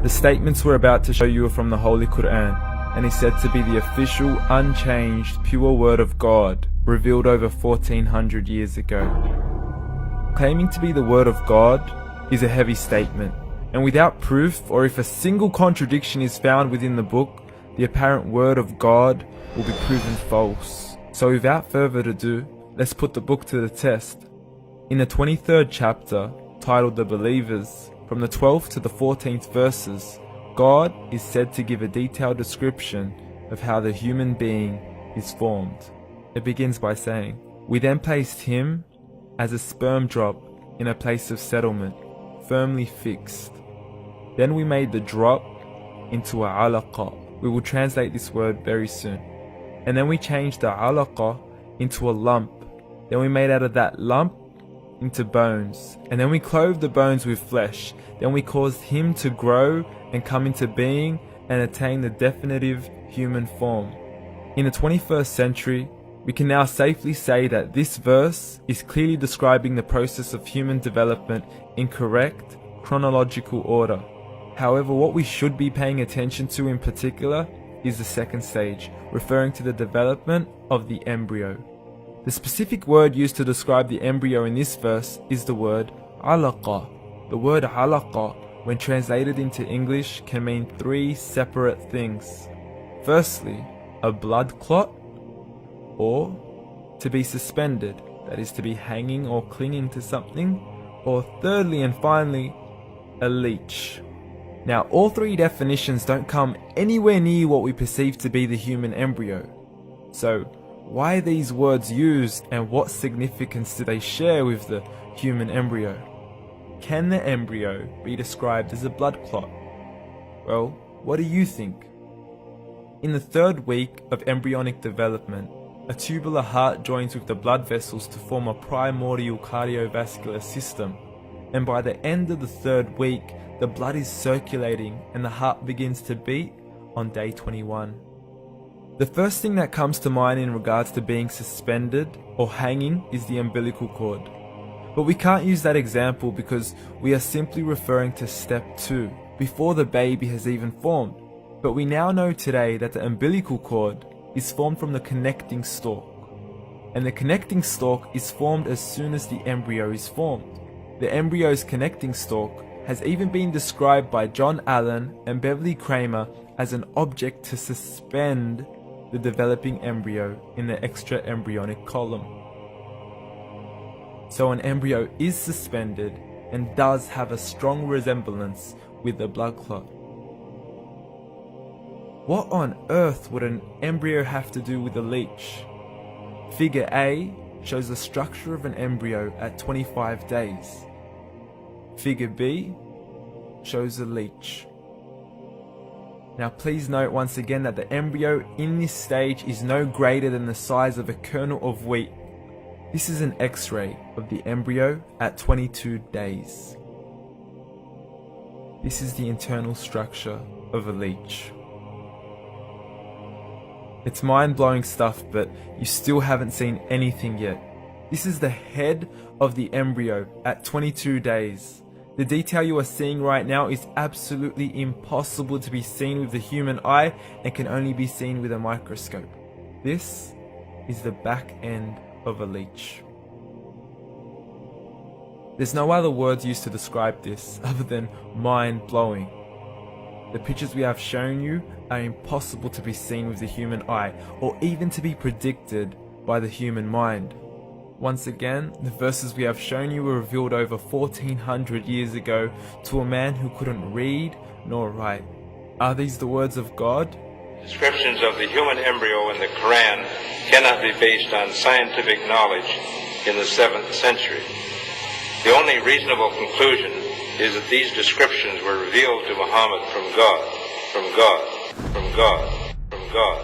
The statements we're about to show you are from the Holy Quran, and is said to be the official, unchanged, pure word of God, revealed over 1400 years ago. Claiming to be the word of God is a heavy statement, and without proof, or if a single contradiction is found within the book, the apparent word of God will be proven false. So without further ado, let's put the book to the test. In the 23rd chapter, titled The Believers, from the 12th to the 14th verses, God is said to give a detailed description of how the human being is formed. It begins by saying, "We then placed him as a sperm drop in a place of settlement, firmly fixed. Then we made the drop into a alaqa." We will translate this word very soon. "And then we changed the alaqa into a lump. Then we made out of that lump into bones. And then we clothed the bones with flesh. Then we caused him to grow and come into being and attain the definitive human form." In the 21st century, we can now safely say that this verse is clearly describing the process of human development in correct chronological order. However, what we should be paying attention to in particular is the second stage, referring to the development of the embryo. The specific word used to describe the embryo in this verse is the word alaqa. The word alaqa, when translated into English, can mean three separate things. Firstly, a blood clot, or to be suspended, that is to be hanging or clinging to something, or thirdly and finally, a leech. Now, all three definitions don't come anywhere near what we perceive to be the human embryo. So, why are these words used, and what significance do they share with the human embryo? Can the embryo be described as a blood clot? Well, what do you think? In the third week of embryonic development, a tubular heart joins with the blood vessels to form a primordial cardiovascular system, and by the end of the third week, the blood is circulating and the heart begins to beat on day 21. The first thing that comes to mind in regards to being suspended or hanging is the umbilical cord. But we can't use that example because we are simply referring to step 2, before the baby has even formed. But we now know today that the umbilical cord is formed from the connecting stalk. And the connecting stalk is formed as soon as the embryo is formed. The embryo's connecting stalk has even been described by John Allen and Beverly Kramer as an object to suspend the developing embryo in the extra-embryonic column. So an embryo is suspended and does have a strong resemblance with the blood clot. What on earth would an embryo have to do with a leech? Figure A shows the structure of an embryo at 25 days. Figure B shows a leech. Now please note once again that the embryo in this stage is no greater than the size of a kernel of wheat. This is an X-ray of the embryo at 22 days. This is the internal structure of a leech. It's mind-blowing stuff, but you still haven't seen anything yet. This is the head of the embryo at 22 days. The detail you are seeing right now is absolutely impossible to be seen with the human eye and can only be seen with a microscope. This is the back end of a leech. There's no other words used to describe this other than mind-blowing. The pictures we have shown you are impossible to be seen with the human eye or even to be predicted by the human mind. Once again, the verses we have shown you were revealed over 1400 years ago to a man who couldn't read nor write. Are these the words of God? Descriptions of the human embryo in the Quran cannot be based on scientific knowledge in the 7th century. The only reasonable conclusion is that these descriptions were revealed to Muhammad from God, from God, from God, from God.